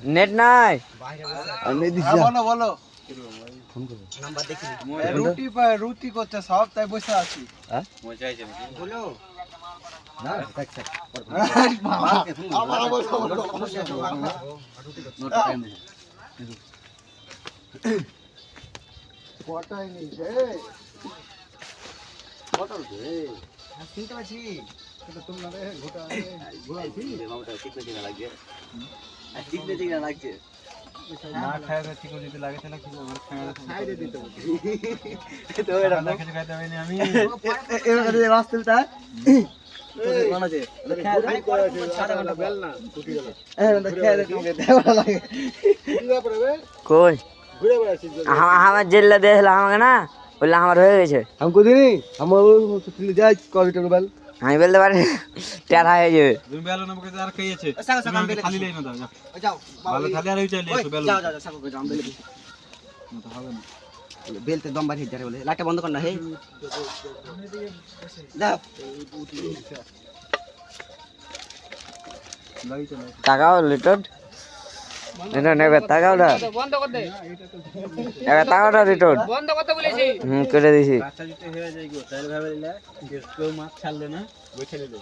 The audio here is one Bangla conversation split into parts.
নেট নাই বলো বলো রুটি করছে সব তাই বসে আছি বলো কটাই নেই শুনতে পাচ্ছি লাগছে না খায় তো ঠিক যদি লাগে তাহলে কি করব সাইডে দিতে হবে তো এরা কিছু খাইতে হবে না আমি এর কাছে রাস্তাটা কোন আছে সাদা ঘন্টা বেল না টুটি গেল খেয়ে তোমাকে দেওয়া লাগে কি ব্যাপার বে কই ঘুরে বেড়াচ্ছি আমার জেল্লা দেখলা আমাকে না বললে আমার হয়ে গেছে हम को दिनी हम তুই যাই কবিটা বেল আমি বলতে পারি টেরা হয়ে যাবে তুমি বেল না বকে আর খাইয়েছে খালি লাই না দাও যাও ভালো খালি আর ওই চাইলে এসো বেল যাও যাও সাকো যাও বেল তো হবে না বেলতে দম বাড়ি যারে বলে লাইটটা বন্ধ কর না হে যাও তাকাও লিটন লিটন একবার তাকাও না বন্ধ কর দে একবার তাকাও না লিটন বন্ধ করতে বলেছি করে দিছি বাচ্চা যদি হয়ে যায় গো তাহলে ভাবে নিলে কেউ মাছ ছাড়লে না বসে নিলে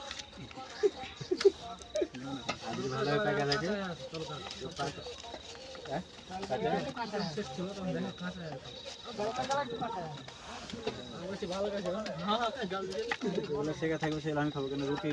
আজ ভালো টাকা লাগে ভালো কাছে হ্যাঁ জলদি সেটা থাকবে সেটা আমি খাবো কেন রুটি